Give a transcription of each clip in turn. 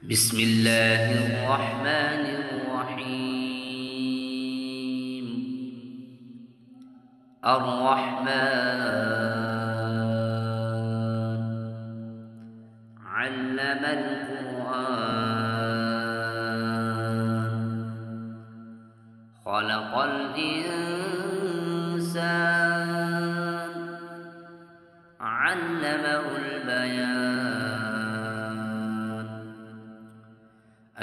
بسم الله الرحمن الرحيم. الرحمن علم القرآن خلق الإنسان علمه البيان.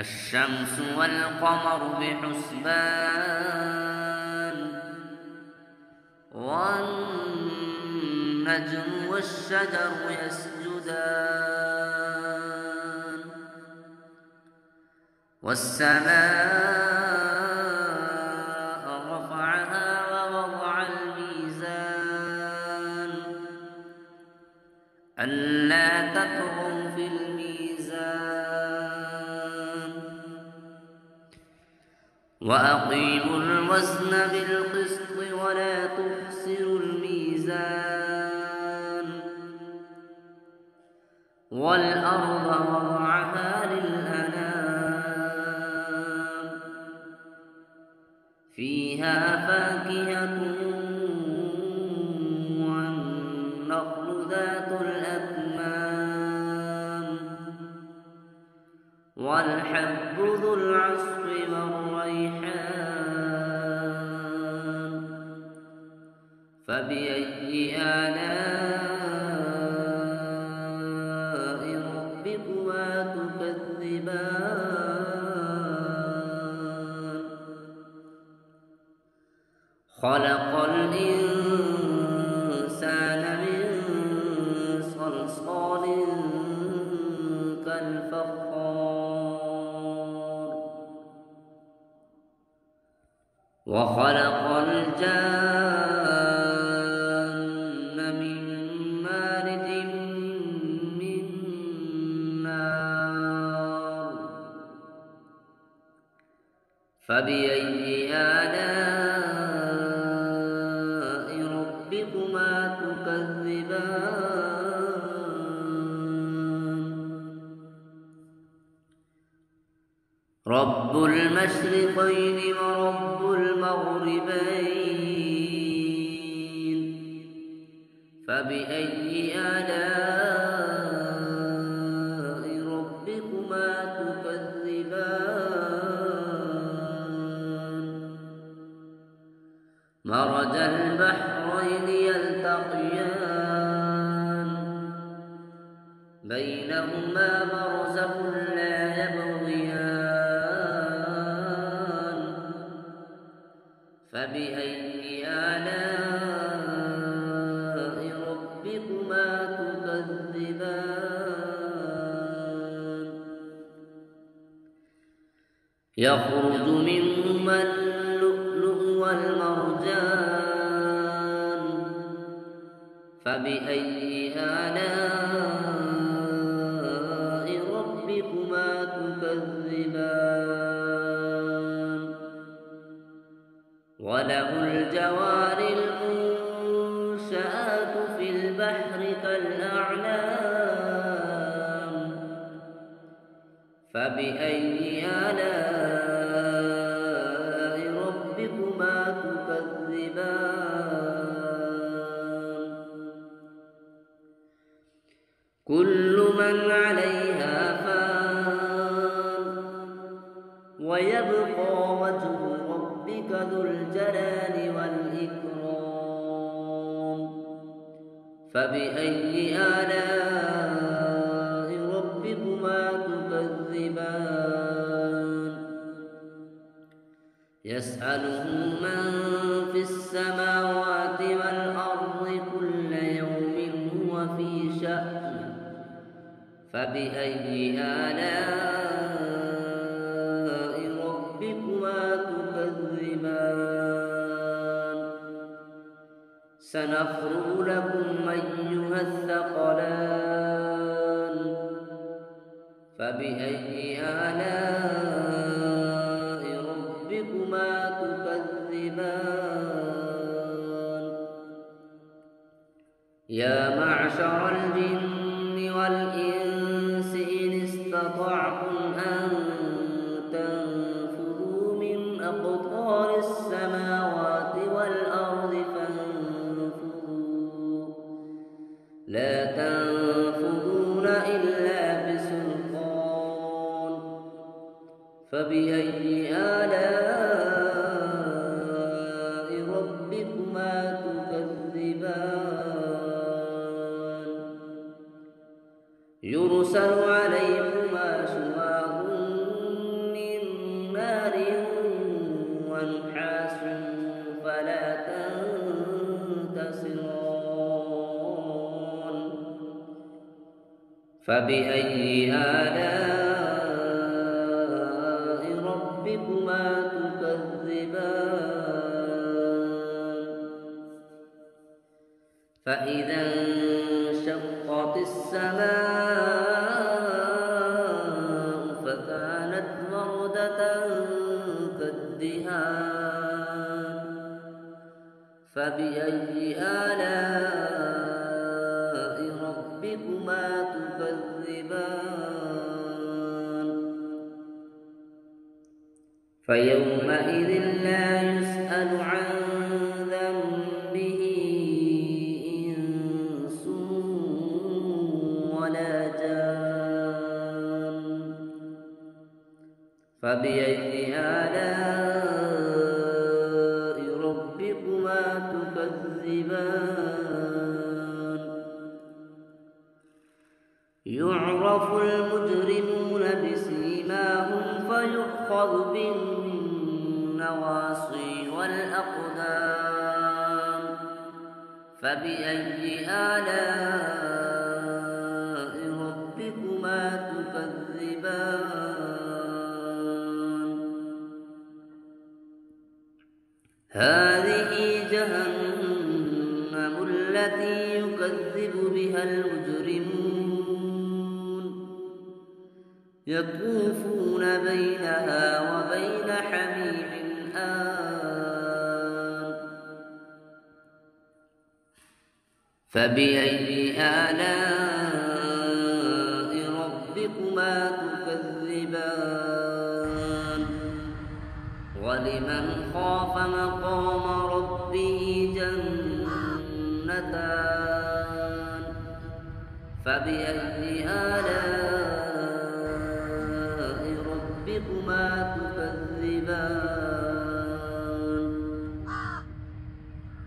الشمس والقمر بحسبان والنجم والشجر يسجدان والسماء رفعها ووضع الميزان ألا تطغوا في الميزان وأقيموا الوزن بالقسط ولا تخسروا الميزان والأرض وضعها للأنام فيها فاكهة والنخل ذات الأكمام والحب ذو العصف والريحان فبأي آلاء ربكما تكذبان. خلق الإنسان من صلصال كالفخار وخلق الجان من مارج من نار فبأي آلاء ربكما تكذبان. رب المشرقين ورب المغربين فبأي آلاء ربكما تكذبان. مرج البحرين يلتقيان بينهما برزخ لا يبغيان فبأي آلاء ربكما تكذبان. يخرج منهما اللؤلؤ والمرجان فبأي آلاء ربكما تكذبان. وله الجوار المنشآت في البحر كالأعلام فبأي آلاء ربكما تكذبان. كل من عليها فان ويبقى وجه ربك ذو الجلال والإكرام فبأي آلاء ربكما تكذبان. يسأله من في السماوات والأرض كل يوم هو في شأن فبأي آلاء ربكما تكذبان. سنفرغ لكم أيها الثقلان فبأي آلاء ربكما تكذبان. يا معشر الجن والإنس إن استطعتم فبأي آلاء ربكما تكذبان يرسل عليكما شواظ من نار ونحاس فلا تنتصران فبأي آلاء ربكما تكذبان فإذا انشقت السماء فكانت وردة كالدهان فبأي آلاء ربكما تكذبان فيومئذ لا يسأل عن ذنبه إنس ولا جان فبأي آلاء ربكما تكذبان يعرف المجرمون بسيماهم فيؤخذ بالنواصي والأقدام فبأي آلاء ربكما تكذبان هذه جهنم التي يكذب بها المجرمون يطوفون بينها وبين حميم آن فبأي آلاء ربكما تكذبان ولمن خاف مقام ربه جنتان فبأي آلاء ربكما تكذبان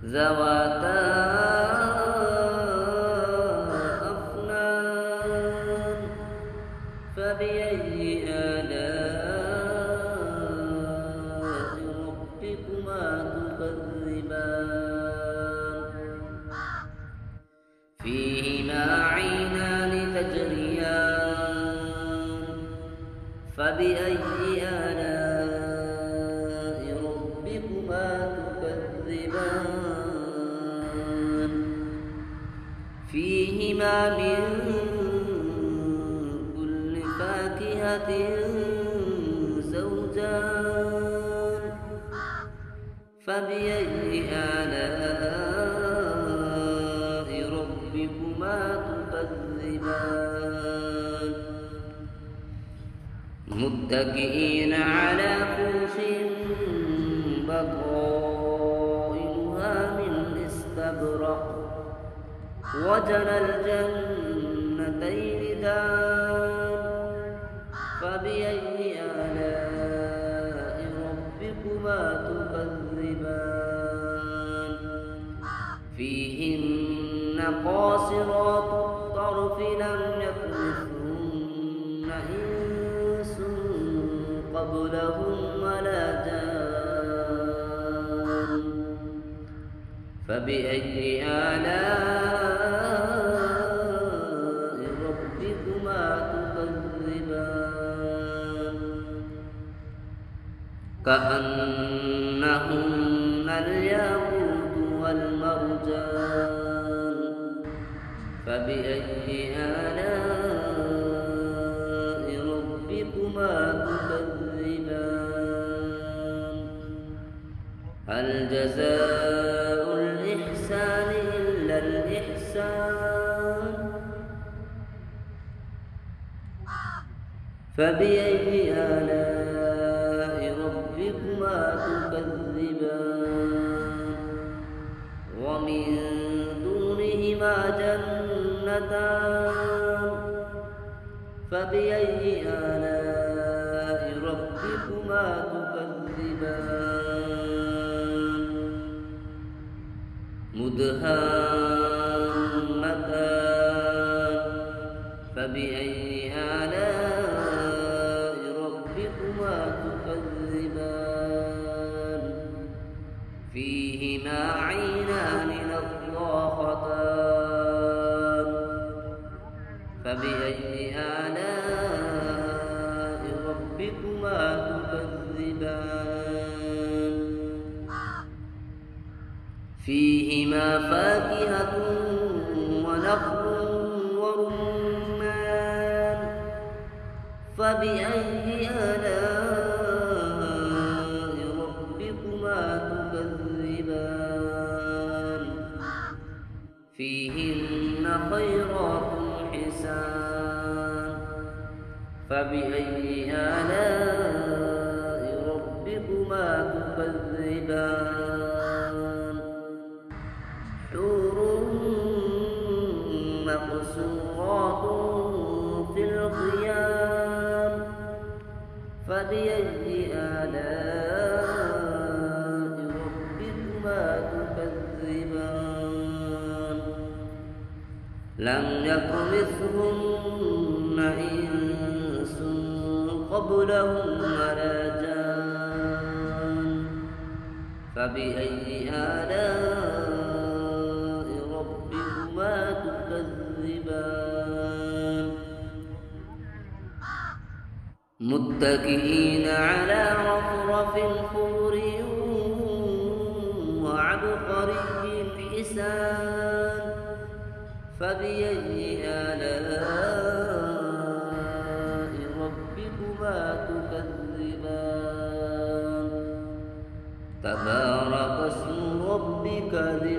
ذواتا أفنان فبأي آلاء ربكما تكذبان فيهما عينان تجريان فبأي آلاء ربكما تكذبان فيهما من كل فاكهة زوجان فبأي آلاء ربكما تكذبان متكئين على فرش بطائنها من استبرق وجنى الجنتين دان فبأي آلاء ربكما تكذبان فيهن قاصرات الطرف لم يطمثهن إنس قبلهم ولا جان فبأي آلاء ربكما تكذبان كأنهن الياقوت والمرجان فبأي آلاء ربكما تكذبان هل جزاء الإحسان إلا الإحسان فبأي آلاء ربكما تكذبان ومن دونهما جنتان فبأي آلاء ربكما تكذبان مدهامتان فبأي آلاء ربكما تكذبان فيهما عينان نضاختان فبأي آلاء ربكما تكذبان فيهما فاكهة ونخل ورمان فبأي آلاء ربكما تكذبان فيهن خيرات حسان فبأي آلاء ربكما تكذبان حور مقصورات في الخيام فبأي آلاء ربكما تكذبان لم يطمثهن إنس قبلهم ولا جان فبأي آلاء ربكما تكذبان متكئين على رفرف خضر وعبقري حسان فبأي آلاء ربكما تكذبان تبارك اسم ربك ذي